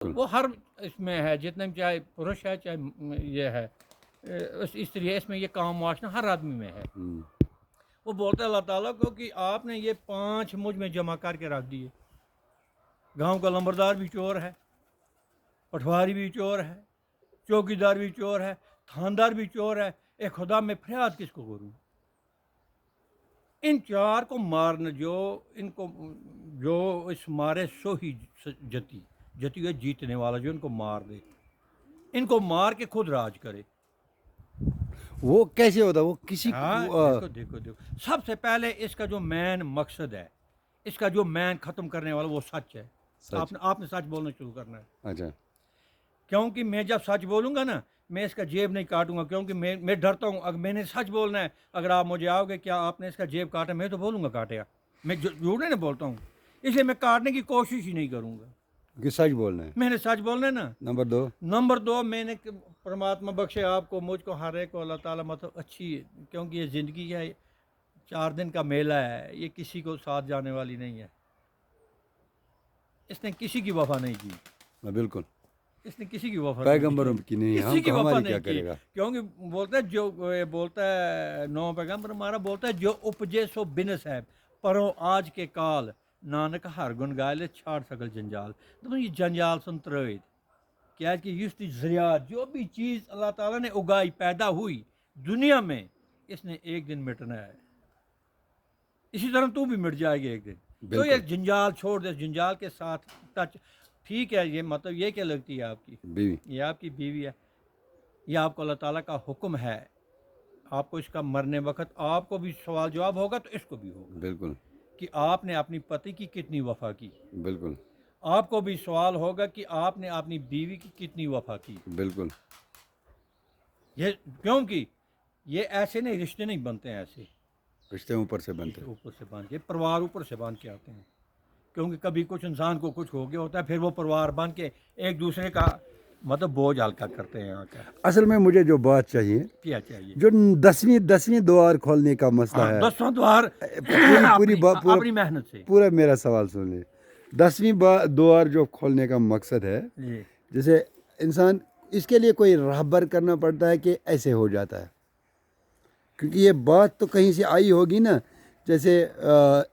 وہ ہر اس میں ہے، جتنے بھی چاہے پروش ہے چاہے یہ ہے استری ہے، اس میں یہ کام معاشنا ہر آدمی میں ہے۔ وہ بولتا ہے اللہ تعالیٰ کو کہ آپ نے یہ 5 مجھ میں جمع کر کے رکھ دیے، گاؤں کا لمبردار بھی چور ہے، پٹواری بھی چور ہے، چوکی دار بھی چور ہے، تھاندار بھی چور ہے، اے خدا میں فریاد کس کو کروں؟ ان 4 کو مارنا، جو اس مارے سو ہی جتی ہے جیتنے والا، جو ان کو مار دے، ان کو مار کے خود راج کرے۔ وہ کیسے ہوتا؟ وہ کسی دیکھو سب سے پہلے اس کا جو مین مقصد ہے، اس کا جو مین ختم کرنے والا وہ سچ ہے۔ آپ نے سچ بولنا شروع کرنا ہے۔ اچھا، کیونکہ میں جب سچ بولوں گا نا، میں اس کا جیب نہیں کاٹوں گا، کیونکہ میں ڈرتا ہوں اگر میں نے سچ بولنا ہے۔ اگر آپ مجھے آؤ گے کیا آپ نے اس کا جیب کاٹا، میں تو بولوں گا کاٹے گا، میں جھوٹ نہیں بولتا ہوں، اس لیے میں کاٹنے کی کوشش ہی نہیں کروں گا کہ سچ بولنا ہے۔ میں نے سچ بولنا ہے نا۔ نمبر 2 میں نے پرماتما بخشے آپ کو، مجھ کو، ہر ایک کو اللہ تعالیٰ مطلب اچھی ہے، کیونکہ یہ زندگی ہے، 4 دن کا میلہ ہے، یہ کسی کو ساتھ جانے والی نہیں ہے۔ اس نے کسی کی وفا نہیں کی، بالکل، اس نے کسی کی وفا پیغمبروں کی نہیں، کسی کی وفا ہماری نہیں کیا کی، کرے گا؟ کیونکہ بولتا ہے 9 پیغمبر ہمارا بولتا ہے جو اپجے سو بنس ہے پرو آج کے کال نانک ہر گن گالے چھاڑ سکل جنجال۔ یہ جنجال سن ترائید کیا کہ اس زریعت جو بھی چیز اللہ تعالیٰ نے اگائی پیدا ہوئی دنیا میں، اس نے ایک دن مٹنا ہے، اسی طرح تو بھی مٹ جائے گی ایک دن۔ تو یہ جنجال چھوڑ دے، جنجال کے ساتھ ٹچ، ٹھیک ہے، یہ مطلب یہ کیا لگتی ہے آپ کی بیوی؟ یہ آپ کی بیوی ہے، یہ آپ کو اللہ تعالیٰ کا حکم ہے، آپ کو اس کا مرنے وقت آپ کو بھی سوال جواب ہوگا تو اس کو بھی ہوگا، بالکل، کہ آپ نے اپنی پتی کی کتنی وفا کی۔ بالکل، آپ کو بھی سوال ہوگا کہ آپ نے اپنی بیوی کی کتنی وفا کی۔ بالکل، یہ کیونکہ یہ ایسے نہیں، رشتے نہیں بنتے ہیں ایسے، رشتے اوپر سے بنتے، اوپر سے باندھ کے، پروار اوپر سے باندھ کے آتے ہیں، کیونکہ کبھی کچھ انسان کو کچھ ہو گیا ہوتا ہے، پھر وہ پروار بن کے ایک دوسرے کا مطلب بوجھ ہلکا کرتے ہیں۔ اصل میں مجھے جو بات چاہیے، کیا چاہیے؟ جو 10ویں دوار کھولنے کا مسئلہ ہے، 10واں دوار پوری اپنی محنت سے، پورا میرا سوال سن لیں۔ 10ویں دوار جو کھولنے کا مقصد ہے، جیسے انسان اس کے لیے کوئی راہبر کرنا پڑتا ہے کہ ایسے ہو جاتا ہے؟ کیونکہ یہ بات تو کہیں سے آئی ہوگی نا، جیسے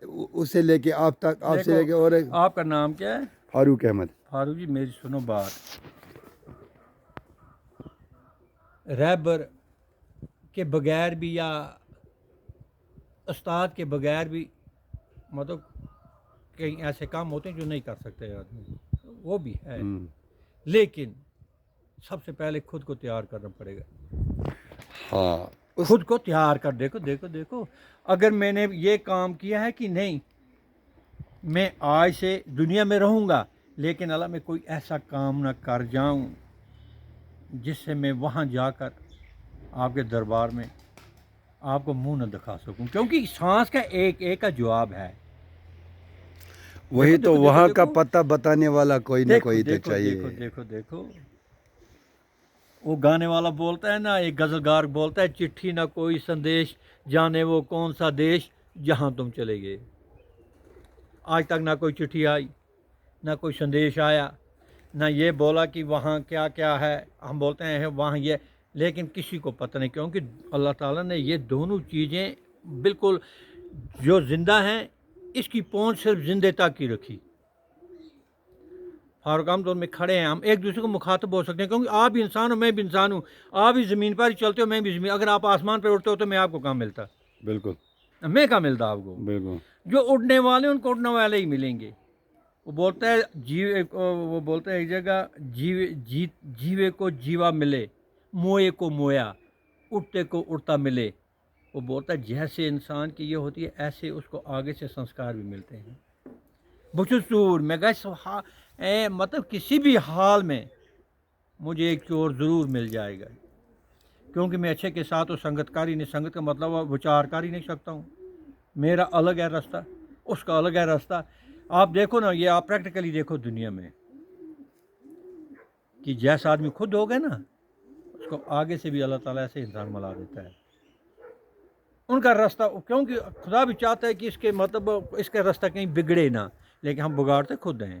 اس سے لے کے آپ تک، آپ سے لے کے، اور آپ کا نام کیا ہے؟ فاروق احمد۔ فاروق جی میری سنو بات، رہبر کے بغیر بھی یا استاد کے بغیر بھی مطلب کئی ایسے کام ہوتے ہیں جو نہیں کر سکتے آدمی، وہ بھی ہے، لیکن سب سے پہلے خود کو تیار کرنا پڑے گا۔ ہاں، خود کو تیار کر، دیکھو اگر میں نے یہ کام کیا ہے کہ نہیں، میں آج سے دنیا میں رہوں گا، لیکن اللہ میں کوئی ایسا کام نہ کر جاؤں جس سے میں وہاں جا کر آپ کے دربار میں آپ کو منہ نہ دکھا سکوں، کیونکہ سانس کا ایک ایک کا جواب ہے۔ وہی تو وہاں کا پتہ بتانے والا کوئی نہ کوئی تو چاہیے۔ دیکھو وہ گانے والا بولتا ہے نا، ایک غزل گار بولتا ہے، چٹھی نہ کوئی سندیش، جانے وہ کون سا دیش جہاں تم چلے گئے۔ آج تک نہ کوئی چٹھی آئی، نہ کوئی سندیش آیا، نہ یہ بولا کہ وہاں کیا کیا ہے، ہم بولتے ہیں وہاں یہ، لیکن کسی کو پتہ نہیں، کیونکہ اللہ تعالیٰ نے یہ دونوں چیزیں بالکل جو زندہ ہیں، اس کی پہنچ صرف زندے تک کی رکھی۔ فاروق احمد میں کھڑے ہیں، ہم ایک دوسرے کو مخاطب ہو سکتے ہیں، کیونکہ آپ بھی انسان ہو، میں بھی انسان ہوں، آپ بھی زمین پر ہی چلتے ہو، میں بھی زمین، اگر آپ آسمان پہ اڑتے ہو تو میں آپ کو کہاں ملتا؟ بالکل، میں کہاں ملتا آپ کو؟ بالکل، جو اڑنے والے ان کو اڑنے والے ہی ملیں گے۔ وہ بولتا ہے ایک جگہ، جیوے کو جیوا ملے، موئے کو مویا، اڑتے کو اڑتا ملے۔ وہ بولتا ہے جیسے انسان کی یہ ہوتی ہے، ایسے اس کو آگے سے سنسکار بھی ملتے ہیں۔ بچوں چور میں گئے مطلب کسی بھی حال میں مجھے ایک چور ضرور مل جائے گا، کیونکہ میں اچھے کے ساتھ وہ سنگت کاری نہیں، سنگت کا مطلب وچار کر ہی نہیں سکتا ہوں، میرا الگ ہے راستہ، اس کا الگ ہے راستہ۔ آپ دیکھو نا، یہ آپ پریکٹیکلی دیکھو دنیا میں کہ جیسا آدمی خود ہو گئے نا، اس کو آگے سے بھی اللہ تعالیٰ ایسے انسان ملا دیتا ہے۔ ان کا راستہ، کیونکہ خدا بھی چاہتا ہے کہ اس کے مطلب اس کا راستہ کہیں بگڑے نہ، لیکن ہم بگاڑتے خود ہیں،